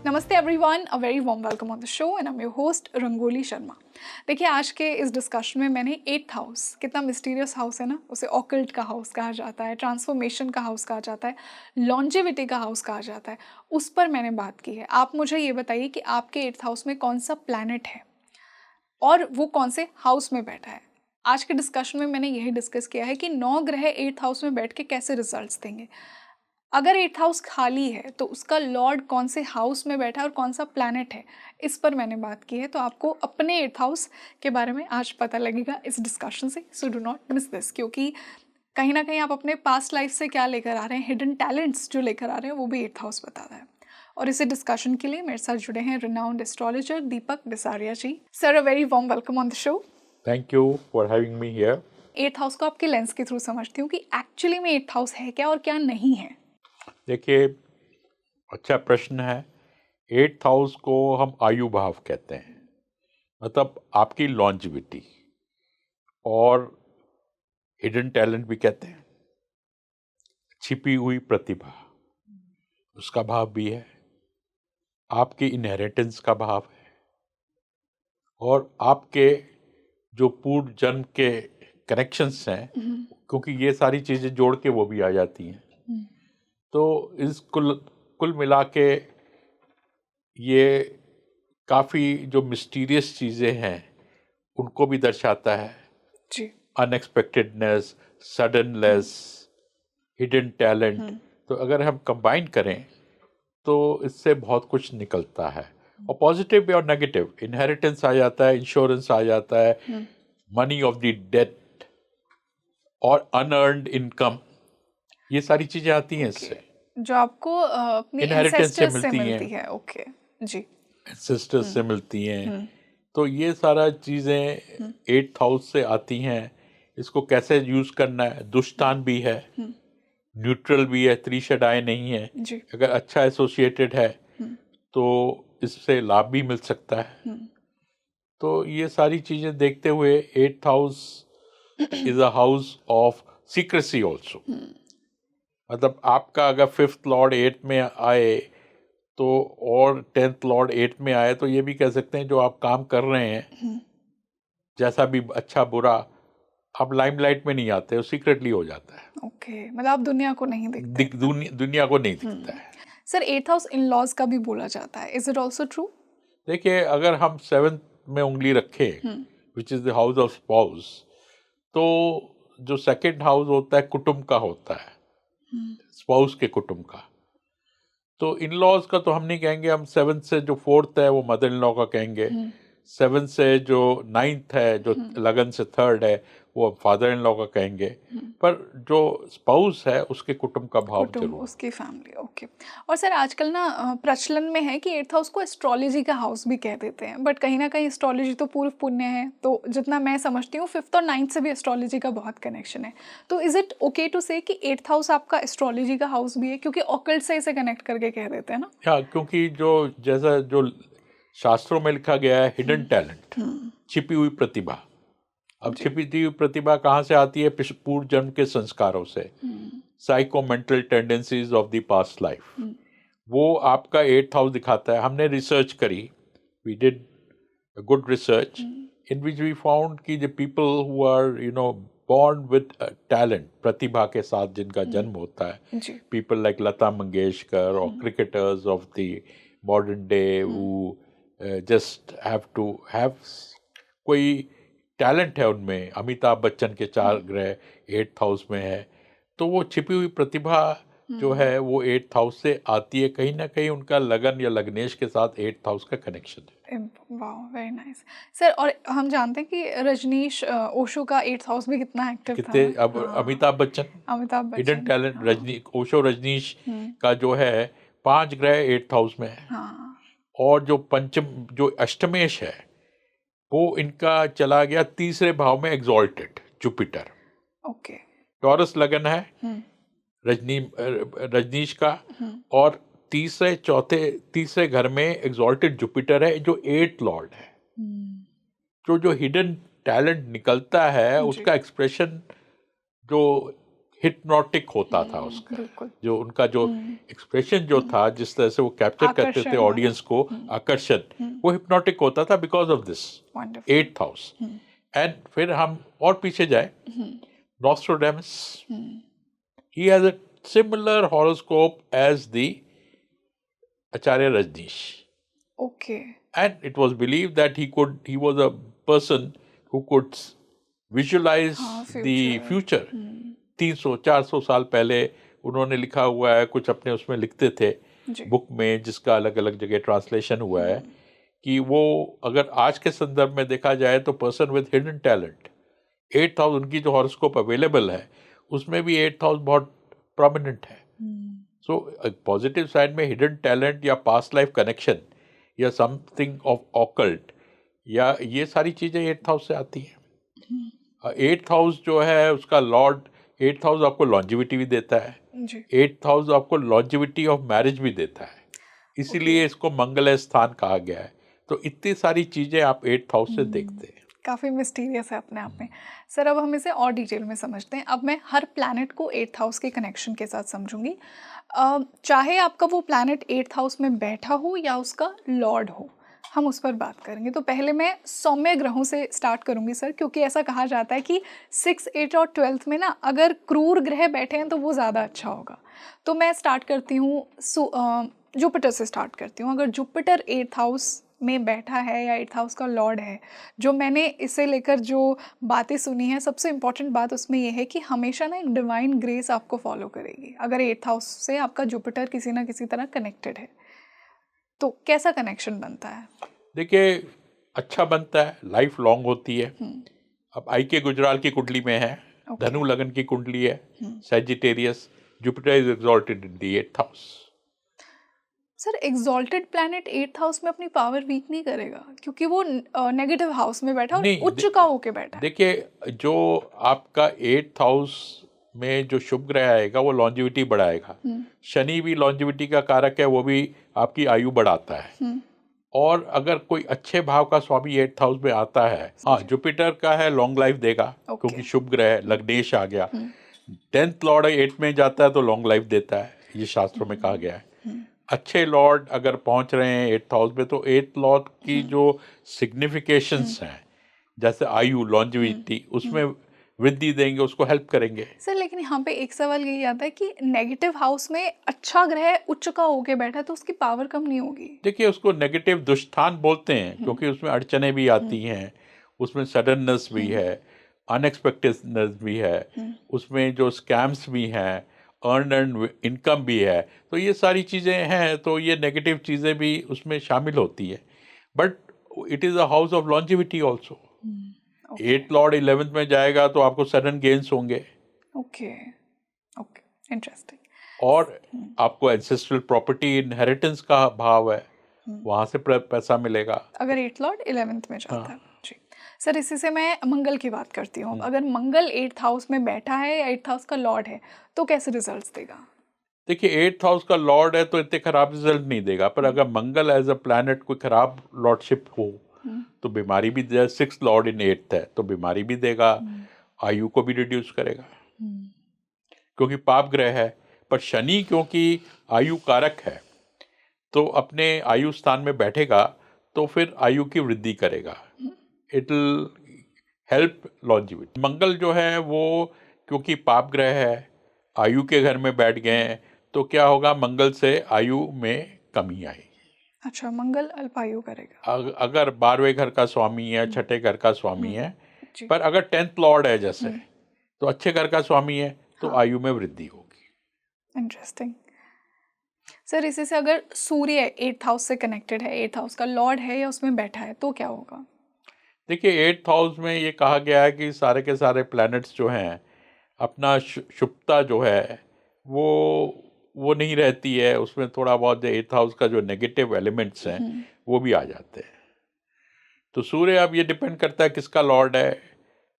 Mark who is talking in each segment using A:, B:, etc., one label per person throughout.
A: नमस्ते everyone, a very warm welcome on the show and I am your host rangoli Sharma. देखिए, आज के इस डिस्कशन में मैंने 8th हाउस, कितना मिस्टीरियस हाउस है ना, उसे ऑकल्ट का हाउस कहा जाता है, ट्रांसफॉर्मेशन का हाउस कहा जाता है, लॉन्जेविटी का हाउस कहा जाता है, उस पर मैंने बात की है। आप मुझे ये बताइए कि आपके 8th हाउस में कौन सा प्लैनेट है और वो कौन से हाउस में बैठा है। आज के डिस्कशन में मैंने यही डिस्कस किया है कि 9 ग्रह 8th हाउस में बैठ के कैसे रिजल्ट्स देंगे। अगर 8th हाउस खाली है तो उसका लॉर्ड कौन से हाउस में बैठा है और कौन सा प्लैनेट है, इस पर मैंने बात की है। तो आपको अपने 8th हाउस के बारे में आज पता लगेगा इस डिस्कशन से, so do not miss this, क्योंकि कहीं ना कहीं आप अपने पास्ट लाइफ से क्या लेकर आ रहे हैं, हिडन टैलेंट्स जो लेकर आ रहे हैं, वो भी 8th हाउस बताता है। और इसी डिस्कशन के लिए मेरे साथ जुड़े हैं renowned astrologer Deepak Disaria ji. Sir, a very warm welcome on the show.
B: Thank you for having me here.
A: 8th house को आपके लेंस के थ्रू समझती हूँ कि एक्चुअली में 8th हाउस है क्या और क्या नहीं है।
B: देखिए, अच्छा प्रश्न है। 8th हाउस को हम आयु भाव कहते हैं, मतलब आपकी लॉन्जिविटी, और हिडन टैलेंट भी कहते हैं, छिपी हुई प्रतिभा, उसका भाव भी है। आपकी इनहेरिटेंस का भाव है, और आपके जो पूर्व जन्म के कनेक्शंस हैं, क्योंकि ये सारी चीज़ें जोड़ के वो भी आ जाती हैं। तो इस कुल मिला के ये काफ़ी जो मिस्टीरियस चीज़ें हैं उनको भी दर्शाता है।
A: जी।
B: अनएक्सपेक्टेडनेस, सडननेस, हिडन टैलेंट। तो अगर हम कंबाइन करें तो इससे बहुत कुछ निकलता है, और पॉजिटिव भी और नेगेटिव। इनहेरिटेंस आ जाता है, इंश्योरेंस आ जाता है, मनी ऑफ द डेट और अनअर्न्ड इनकम, ये सारी चीज़ें आती हैं इससे,
A: जो आपको अपनी
B: इनहेरिटेंस से
A: एंसेस्टर्स से
B: मिलती
A: मिलती
B: हैं,
A: है। ओके जी।
B: सिस्टर्स से मिलती हैं। तो ये सारा चीज़ें 8th हाउस से आती हैं। इसको कैसे यूज़ करना है, दुष्टान भी है, न्यूट्रल भी है, त्रिशडाय नहीं है।
A: जी।
B: अगर अच्छा एसोसिएटेड है तो इससे लाभ भी मिल सकता है। तो ये सारी चीज़ें देखते हुए 8th house is a house of secrecy also. मतलब आपका अगर 5th लॉर्ड 8th में आए तो, और 10th लॉर्ड 8th में आए, तो ये भी कह सकते हैं जो आप काम कर रहे हैं, जैसा भी अच्छा बुरा, आप लाइमलाइट में नहीं आते, वो सीक्रेटली हो जाता है।
A: ओके, मतलब आप दुनिया को नहीं देखते।
B: दुनिया को नहीं दिखता है।
A: Sir, 8th house in laws का भी बोला जाता है, इज इट ऑल्सो ट्रू?
B: देखिए, अगर हम 7th में उंगली रखें, which is the house of spouse, तो जो सेकंड हाउस होता है कुटुंब का होता है, स्पाउस के कुटुंब का। तो इन लॉज का तो हम नहीं कहेंगे, हम 7th से जो 4th है वो मदर इन लॉ का कहेंगे। 7th से जो 9th है, जो लगन से 3rd है, वो फादर इन लॉ का कहेंगे। पर जो स्पाउस है उसके कुटुंब का भाव
A: कुटुंब,
B: जरूर।
A: उसकी फैमिली। ओके। और सर, आजकल ना प्रचलन में है कि 8th हाउस को एस्ट्रोलॉजी का हाउस भी कह देते हैं, बट कहीं ना कहीं एस्ट्रोलॉजी तो पूर्व पुण्य है, तो जितना मैं समझती हूँ 5th और 9th से भी एस्ट्रोलॉजी का बहुत कनेक्शन है। तो इज इट ओके टू से कि 8th हाउस आपका एस्ट्रोलॉजी का हाउस भी है, क्योंकि ऑकल्ट से इसे कनेक्ट करके कह देते हैं ना।
B: हाँ, क्योंकि जो जैसा जो शास्त्रों में लिखा गया है, हिडन टैलेंट, छिपी हुई प्रतिभा। अब छिपी हुई प्रतिभा कहाँ से आती है? पूर्व जन्म के संस्कारों से, psychomental tendencies of the past life. वो आपका 8th हाउस दिखाता है। हमने रिसर्च करी, we did good research in which we found कि the people who are born with talent, प्रतिभा के साथ जिनका जन्म होता है,
A: जी।
B: people like लता मंगेशकर और cricketers of the modern day who just have to have कोई टैलेंट है उनमें। अमिताभ बच्चन के 4 ग्रह 8th हाउस में है, तो वो छिपी हुई प्रतिभा जो है वो 8th हाउस से आती है। कहीं ना कहीं उनका लगन या लग्नेश के साथ 8th हाउस का कनेक्शन है।
A: वाह, वेरी नाइस सर। और हम जानते हैं कि रजनीश ओशो का 8th हाउस भी कितना एक्टिव था।
B: कितने अब अमिताभ बच्चन,
A: अमिताभ
B: हिडन
A: बच्चन।
B: टैलेंट, रजनी ओशो रजनीश का जो है 5 ग्रह 8th हाउस में है।
A: हाँ।
B: और जो पंचम, जो अष्टमेश है, वो इनका चला गया तीसरे भाव में, एग्जॉल्टेड जुपिटर।
A: ओके।
B: टॉरस लगन है रजनीश का, और तीसरे घर में एग्जॉल्टेड जुपिटर है, जो 8th लॉर्ड है। जो हिडन टैलेंट निकलता है, उसका एक्सप्रेशन जो हिप्नोटिक होता था उसका,
A: बिल्कुल।
B: जो उनका जो एक्सप्रेशन जो था, जिस तरह से वो कैप्चर करते थे
A: आकर्षण वाला।
B: ऑडियंस को, आकर्षण, वो हिप्नोटिक होता था because of this
A: wonderful.
B: Eighth house. And फिर हम और पीछे जाए, Nostradamus, he has a similar horoscope as the Acharya Rajneesh.
A: Okay.
B: And it was believed that he was a person who could visualize
A: हाँ,
B: the
A: future.
B: future. 300-400 साल पहले उन्होंने लिखा हुआ है, कुछ अपने उसमें लिखते थे
A: जी।
B: बुक में, जिसका अलग अलग जगह ट्रांसलेशन हुआ है, कि वो अगर आज के संदर्भ में देखा जाए तो पर्सन विद हिडन टैलेंट, 8,000 उनकी जो हॉरोस्कोप अवेलेबल है उसमें भी 8,000 बहुत प्रोमिनेंट है। सो पॉजिटिव साइड में हिडन टैलेंट या पास्ट लाइफ कनेक्शन या समथिंग ऑफ ऑकल्ट, या ये सारी चीजें 8th हाउस से आती हैं। 8th हाउस जो है उसका लॉर्ड, 8th हाउस आपको लॉन्जिविटी भी देता है,
A: जी।
B: 8th हाउस आपको लॉन्जिविटी ऑफ मैरिज भी देता है, इसीलिए इसको मंगल स्थान कहा गया है। तो इतनी सारी चीजें आप 8th हाउस से देखते हैं।
A: काफ़ी मिस्टीरियस है अपने आप में। सर अब हम इसे और डिटेल में समझते हैं। अब मैं हर प्लैनेट को 8th हाउस के कनेक्शन के साथ समझूंगी। चाहे आपका वो प्लैनेट 8th हाउस में बैठा हो या उसका लॉर्ड हो, हम उस पर बात करेंगे। तो पहले मैं सौम्य ग्रहों से स्टार्ट करूंगी सर, क्योंकि ऐसा कहा जाता है कि 6, 8 और 12th में ना अगर क्रूर ग्रह बैठे हैं तो वो ज़्यादा अच्छा होगा। तो मैं स्टार्ट करती हूँ जुपिटर से स्टार्ट करती हूँ। अगर जुपिटर 8th हाउस में बैठा है या 8th हाउस का लॉर्ड है, जो मैंने इसे लेकर जो बातें सुनी हैं, सबसे इम्पॉर्टेंट बात उसमें ये है कि हमेशा ना एक डिवाइन ग्रेस आपको फॉलो करेगी अगर 8th हाउस से आपका जुपिटर किसी ना किसी तरह कनेक्टेड है। तो कैसा कनेक्शन बनता है?
B: देखिए, अच्छा बनता है, लाइफ लॉन्ग होती है। अब आई के गुजराल की कुंडली में है, धनु लगन की कुंडली है, Sagittarius, Jupiter is exalted in the 8th house.
A: Sir exalted planet 8th house में अपनी पावर वीक नहीं करेगा, क्योंकि वो नेगेटिव हाउस में बैठा और
B: नहीं,
A: उच्च का होके बैठा है।
B: देखिए, जो आपका 8th हाउस में जो शुभ ग्रह आएगा वो लॉन्जिविटी बढ़ाएगा। शनि भी लॉन्जिविटी का कारक है, वो भी आपकी आयु बढ़ाता है। और अगर कोई अच्छे भाव का स्वामी 8th हाउस में आता है, हाँ, जुपिटर का है, लॉन्ग लाइफ देगा, क्योंकि शुभ ग्रह है, लग्नेश आ गया। 10th लॉर्ड 8 में जाता है तो लॉन्ग लाइफ देता है, ये शास्त्रों में कहा गया है। अच्छे लॉर्ड अगर पहुंच रहे हैं 8th हाउस में, तो 8th लॉर्ड की जो सिग्निफिकेशंस हैं, जैसे आयु, लॉन्जिविटी, उसमें वृद्धि देंगे, उसको हेल्प करेंगे।
A: सर लेकिन यहाँ पे एक सवाल यही आता है कि नेगेटिव हाउस में अच्छा ग्रह उच्च का होके बैठा है तो उसकी पावर कम नहीं होगी?
B: देखिए, उसको नेगेटिव दुष्स्थान बोलते हैं, क्योंकि उसमें अड़चने भी आती हैं, उसमें सडननेस भी है, अनएक्सपेक्टेडनेस भी है, उसमें जो स्कैम्स भी हैं, अर्न एंड इनकम भी है, तो ये सारी चीज़ें हैं, तो ये नेगेटिव चीज़ें भी उसमें शामिल होती है। But it is a house of longevity also. 8th Lord 11th में जाएगा तो आपको सडन गेन्स होंगे।
A: Okay okay, interesting.
B: और आपको एंसेस्ट्रल प्रॉपर्टी इनहेरिटेंस का भाव है, वहाँ से पैसा मिलेगा
A: अगर 8th लॉर्ड 11th में जाता है। जी सर, इसी से मैं मंगल की बात करती हूँ।
B: हम्म।
A: अगर मंगल 8th हाउस में बैठा है या 8th हाउस का लॉर्ड है तो कैसे रिजल्ट्स देगा?
B: देखिए, 8th हाउस का लॉर्ड है तो इतने खराब रिजल्ट नहीं देगा, पर अगर मंगल एज अ प्लैनेट कोई खराब लॉर्डशिप हो तो बीमारी भी दे। 6th लॉर्ड इन 8th है तो बीमारी भी देगा, आयु को भी रिड्यूस करेगा, क्योंकि पाप ग्रह है। पर शनि क्योंकि आयु कारक है, तो अपने आयु स्थान में बैठेगा तो फिर आयु की वृद्धि करेगा। It will help longevity. Mangal जो है वो क्योंकि पाप ग्रह है, आयु के घर में बैठ गए हैं, तो क्या होगा, मंगल से आयु में कमी आएगी।
A: अच्छा, मंगल अल्पायु करेगा।
B: अगर 12वें घर का स्वामी है, छठे घर का स्वामी है,
A: जी।
B: पर अगर 10th लॉर्ड है जैसे, तो अच्छे घर का स्वामी है, तो आयु में वृद्धि होगी।
A: इंटरेस्टिंग। सर इसी से अगर सूर्य 8th हाउस से कनेक्टेड है, 8th हाउस का लॉर्ड है या उसमें बैठा है, तो क्या होगा?
B: देखिए, 8th हाउस में ये कहा गया है कि सारे के सारे प्लैनेट्स जो हैं, अपना शुभता जो है वो नहीं रहती है, उसमें थोड़ा बहुत जो 8th हाउस का जो नेगेटिव एलिमेंट्स हैं वो भी आ जाते हैं। तो सूर्य, अब ये डिपेंड करता है किसका लॉर्ड है।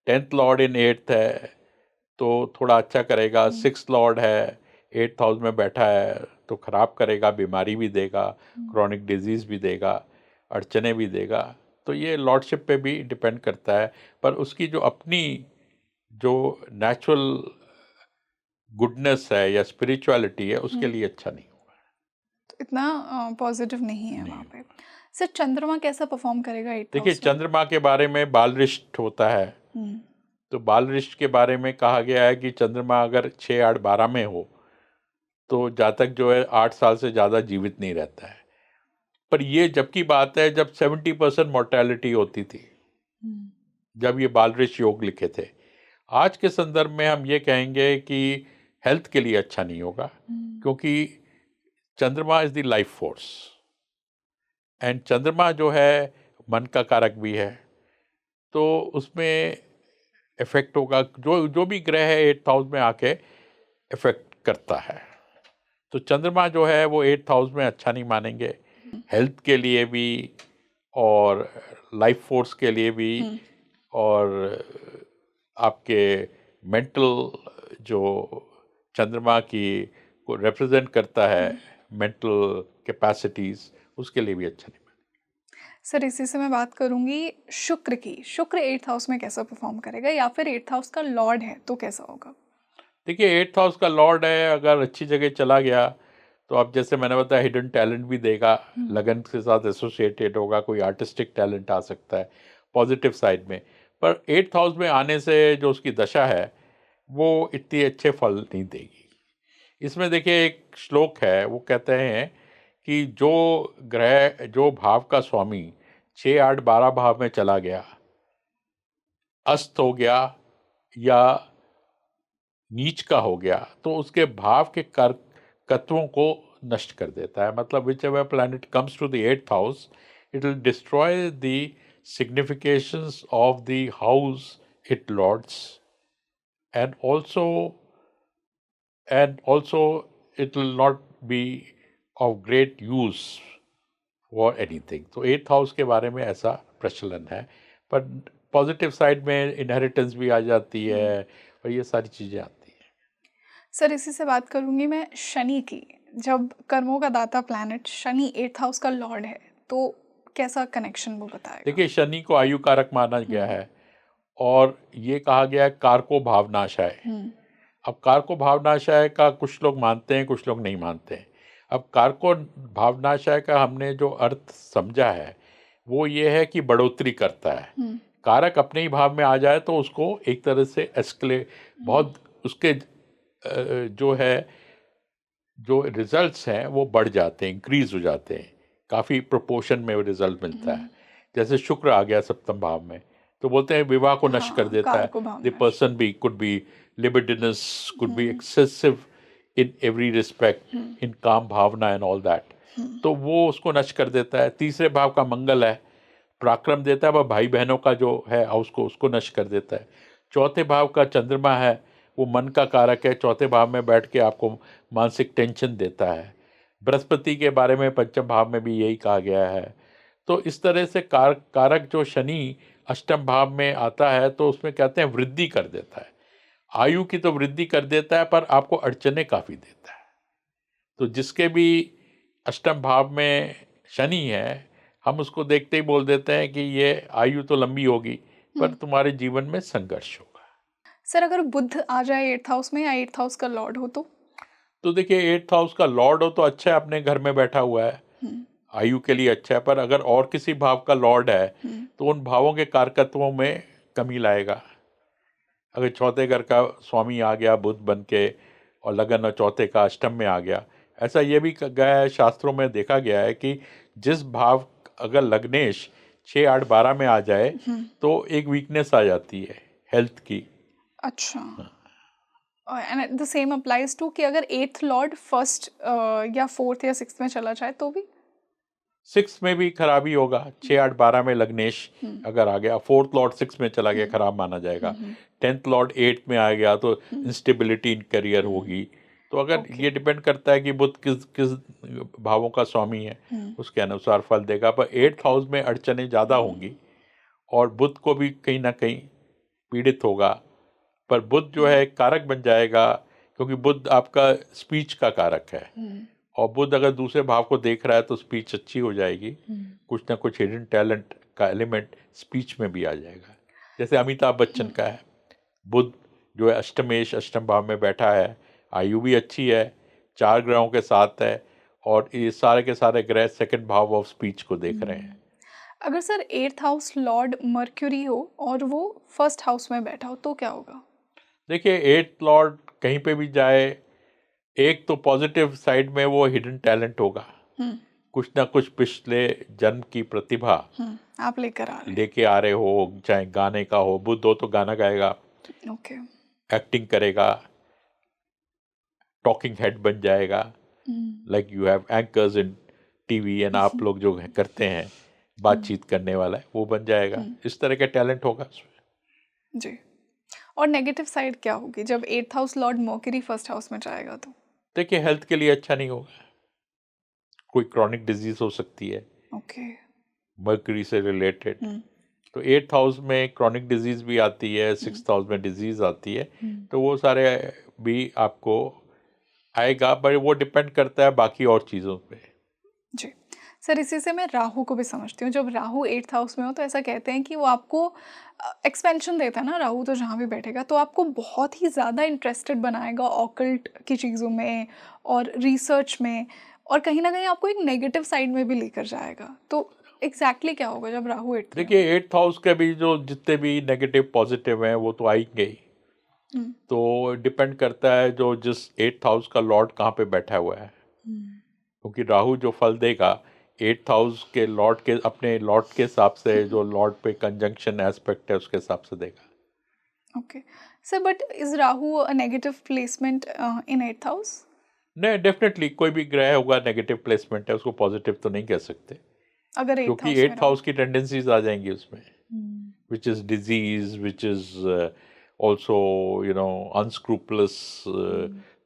B: 10th लॉर्ड इन 8th है तो थोड़ा अच्छा करेगा। 6th लॉर्ड है, 8th हाउस में बैठा है तो खराब करेगा, बीमारी भी देगा, क्रॉनिक डिजीज भी देगा, अड़चने भी देगा। तो ये लॉर्डशिप पे भी डिपेंड करता है, पर उसकी जो अपनी जो नेचुरल गुडनेस है या स्पिरिचुअलिटी है, उसके लिए अच्छा नहीं होगा।
A: तो इतना पॉजिटिव नहीं है
B: नहीं।
A: वहाँ पे। सर चंद्रमा कैसा परफॉर्म करेगा एट्थ
B: देखिए,
A: हाउस में?
B: चंद्रमा के बारे में बालरिष्ट होता है,
A: हम्म,
B: तो बालरिष्ट के बारे में कहा गया है कि चंद्रमा अगर 6, 8, 12 में हो तो जातक जो है 8 साल से ज़्यादा जीवित नहीं रहता है। पर ये जबकि बात है जब 70% मोर्टेलिटी होती थी,
A: हम्म,
B: जब ये बालरिष्ट योग लिखे थे। आज के संदर्भ में हम ये कहेंगे कि हेल्थ के लिए अच्छा नहीं होगा, क्योंकि चंद्रमा is the life force and चंद्रमा जो है मन का कारक भी है, तो उसमें इफेक्ट होगा। जो जो भी ग्रह है 8th हाउस में आके इफेक्ट करता है, तो चंद्रमा जो है वो 8th हाउस में अच्छा नहीं मानेंगे, हेल्थ के लिए भी और लाइफ फोर्स के लिए भी, और आपके मेंटल जो चंद्रमा की को रिप्रेजेंट करता है, मेंटल कैपेसिटीज, उसके लिए भी अच्छा नहीं।
A: सर इसी से मैं बात करूंगी शुक्र की। शुक्र एट्थ हाउस में कैसा परफॉर्म करेगा, या फिर एट्थ हाउस का लॉर्ड है तो कैसा होगा?
B: देखिए, 8th हाउस का लॉर्ड है, अगर अच्छी जगह चला गया तो अब जैसे मैंने बताया हिडन टैलेंट भी देगा, लगन के साथ एसोसिएटेड होगा, कोई आर्टिस्टिक टैलेंट आ सकता है पॉजिटिव साइड में। पर 8th हाउस में आने से जो उसकी दशा है वो इतनी अच्छे फल नहीं देगी। इसमें देखिए एक श्लोक है, वो कहते हैं कि जो ग्रह जो भाव का स्वामी 6, 8, 12 भाव में चला गया, अस्त हो गया या नीच का हो गया, तो उसके भाव के तत्वों को नष्ट कर देता है। मतलब whichever planet comes to the 8th house, it will destroy the significations of the house it lords, and also it will not be of great use for anything. तो 8th हाउस के बारे में ऐसा प्रचलन है, पर positive side में inheritance भी आ जाती है और ये सारी चीज़ें आती हैं।
A: सर इसी से बात करूंगी मैं शनि की। जब कर्मों का दाता प्लैनेट शनि एट्थ हाउस का लॉर्ड है तो कैसा कनेक्शन वो बताएगा?
B: देखिए, शनि को आयु कारक माना गया है और ये कहा गया है कारको भावनाशाय। अब कारको भावनाशाय का कुछ लोग मानते हैं, कुछ लोग नहीं मानते हैं। अब कारको भावनाशाय का हमने जो अर्थ समझा है वो ये है कि बढ़ोतरी करता है। कारक अपने ही भाव में आ जाए तो उसको एक तरह से एस्केले बहुत उसके जो है जो रिजल्ट्स हैं वो बढ़ जाते हैं, इंक्रीज हो जाते हैं, काफ़ी प्रोपोर्शन में वो रिजल्ट मिलता है। जैसे शुक्र आ गया सप्तम भाव में तो बोलते हैं विवाह को नष्ट कर देता है।
A: कारको भाव
B: the person be could be libidinous, could be excessive in every respect, in काम भावना एंड ऑल दैट, तो वो उसको नष्ट कर देता है। तीसरे भाव का मंगल है, पराक्रम देता है, वह भाई बहनों का जो है उसको नष्ट कर देता है। चौथे भाव का चंद्रमा है, वो मन का कारक है, चौथे भाव में बैठ के आपको मानसिक टेंशन देता है। बृहस्पति के बारे में पंचम भाव में भी यही कहा गया है। तो इस तरह से कारक जो शनि अष्टम भाव में आता है तो उसमें कहते हैं वृद्धि कर देता है। आयु की तो वृद्धि कर देता है पर आपको अड़चने काफ़ी देता है। तो जिसके भी अष्टम भाव में शनि है, हम उसको देखते ही बोल देते हैं कि ये आयु तो लंबी होगी पर तुम्हारे जीवन में संघर्ष होगा।
A: सर अगर बुध आ जाए एट्थ हाउस में या एट्थ हाउस का लॉर्ड हो
B: तो देखिए, 8th हाउस का लॉर्ड हो तो अच्छा है, अपने घर में बैठा हुआ है, आयु के लिए अच्छा है। पर अगर और किसी भाव का लॉर्ड है तो उन भावों के कारकत्वों में कमी लाएगा। अगर चौथे घर का स्वामी आ गया बुध बन के और लगन और चौथे का अष्टम में आ गया, ऐसा ये भी गया है, शास्त्रों में देखा गया है कि जिस भाव अगर लग्नेश 6, 8, 12 में आ जाए तो एक वीकनेस आ जाती है हेल्थ की।
A: अच्छा, and the same applies to कि अगर एट्थ लॉर्ड फर्स्ट या फोर्थ या सिक्स्थ में चला जाए तो भी
B: 6 में भी खराबी होगा। 6, 8, 12 में लग्नेश अगर आ गया, 4th लॉर्ड 6 में चला गया, खराब माना जाएगा। 10th लॉर्ड 8 में आ गया तो इंस्टेबिलिटी इन करियर होगी। तो अगर ये डिपेंड करता है कि बुध किस किस भावों का स्वामी है, उसके अनुसार फल देगा। पर 8th हाउस में अड़चने ज़्यादा होंगी और बुध को भी कहीं ना कहीं पीड़ित होगा। पर बुध जो है कारक बन जाएगा, क्योंकि बुध आपका स्पीच का कारक है और बुध अगर दूसरे भाव को देख रहा है तो स्पीच अच्छी हो जाएगी। कुछ ना कुछ हिडन टैलेंट का एलिमेंट स्पीच में भी आ जाएगा। जैसे अमिताभ बच्चन का है, बुध जो है अष्टमेश अष्टम भाव में बैठा है, आयु भी अच्छी है, 4 ग्रहों के साथ है, और ये सारे के सारे ग्रह सेकंड भाव ऑफ स्पीच को देख रहे हैं।
A: अगर sir 8th house Lord mercury हो और वो फर्स्ट हाउस में बैठा हो तो क्या होगा?
B: देखिए, 8th लॉर्ड कहीं पे भी जाए, एक तो पॉजिटिव साइड में वो हिडन टैलेंट होगा, कुछ ना कुछ पिछले जन्म की प्रतिभा
A: आप लेकर आ रहे
B: लेके आ रहे हो, चाहे गाने का हो, बुद्ध हो तो गाना गाएगा,
A: हैं। ओके।
B: एक्टिंग करेगा, टॉकिंग हेड बन जाएगा, like you have anchors in TV and आप लोग जो करते हैं बातचीत करने वाला है, वो बन जाएगा। इस तरह का टैलेंट होगा उसमें।
A: जी। और नेगेटिव साइड क्या होगी जब 8th house Lord mercury first house में जाएगा तो?
B: देखिए, हेल्थ के लिए अच्छा नहीं होगा, कोई क्रॉनिक डिजीज हो सकती है
A: ओके।
B: मर्करी से रिलेटेड। तो 8th हाउस में क्रॉनिक डिजीज भी आती है, 6th हाउस में डिजीज आती है, तो वो सारे भी आपको आएगा, बट वो डिपेंड करता है बाकी और चीज़ों पे।
A: जी। सर इसी से मैं राहु को भी समझती हूँ, जब राहु 8th हाउस में हो तो ऐसा कहते हैं कि वो आपको एक्सपेंशन देता है ना, राहु तो जहाँ भी बैठेगा तो आपको बहुत ही ज़्यादा इंटरेस्टेड बनाएगा ऑकल्ट की चीज़ों में और रिसर्च में, और कहीं ना कहीं आपको एक नेगेटिव साइड में भी लेकर जाएगा। तो एग्जैक्टली क्या होगा जब राहु 8th में हो?
B: देखिए, 8th हाउस के भी जो जितने भी नेगेटिव पॉजिटिव हैं वो तो आएंगे ही। तो डिपेंड करता है जो जिस 8th हाउस का लॉर्ड कहाँ पे बैठा हुआ है, क्योंकि राहु जो फल देगा 8th हाउस के लॉर्ड के, अपने लॉर्ड के हिसाब से, जो लॉर्ड पे कंजंक्शन एस्पेक्ट है उसके हिसाब से देगा।
A: Okay sir, but is Rahu a negative placement in 8th house?
B: नहीं, डेफिनेटली कोई भी ग्रह होगा नेगेटिव प्लेसमेंट है, उसको पॉजिटिव तो नहीं कह सकते,
A: अगर 8th
B: क्योंकि
A: हाउस में
B: 8th
A: राहु।
B: हाउस की टेंडेंसीज आ जाएंगी उसमें, which is disease, which is also, you know, unscrupulous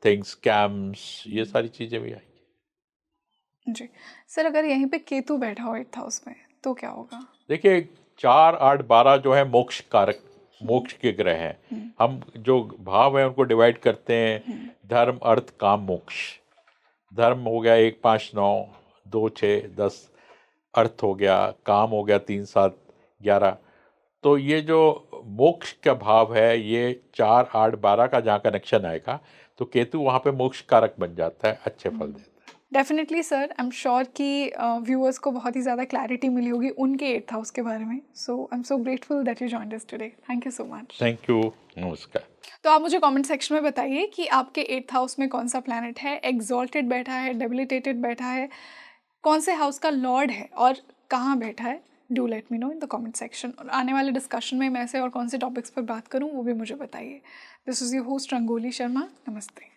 B: things, scams, ये सारी चीजें भी आएंगी।
A: जी। सर अगर यहीं पे केतु बैठा हो 8th हाउस में तो क्या होगा?
B: देखिए, 4, 8, 12 जो है मोक्ष कारक, मोक्ष के ग्रह हैं। हम जो भाव हैं उनको डिवाइड करते हैं, धर्म, अर्थ, काम, मोक्ष। धर्म हो गया 1, 5, 9, 2, 6, 10, अर्थ हो गया, काम हो गया 3, 7, 11। तो ये जो मोक्ष का भाव है, ये 4, 8, 12 का जहाँ कनेक्शन आएगा तो केतु वहाँ पे मोक्ष कारक बन जाता है, अच्छे फल देता है।
A: Definitely sir, I am sure कि व्यूअर्स को बहुत ही ज़्यादा क्लैरिटी मिली होगी उनके 8th हाउस के बारे में। So I am so grateful that you joined us today. Thank you so much.
B: Thank you, नमस्कार।
A: तो आप मुझे कमेंट सेक्शन में बताइए कि आपके 8th हाउस में कौन सा प्लैनेट है, एग्जॉल्टेड बैठा है, डेबिलिटेटेड बैठा है, कौन से हाउस का लॉर्ड है और कहाँ बैठा है। Do let me know in the comment section. और आने वाले डिस्कशन में मैं ऐसे और कौन से टॉपिक्स पर बात करूँ वो भी मुझे बताइए। This is your host rangoli Sharma. नमस्ते।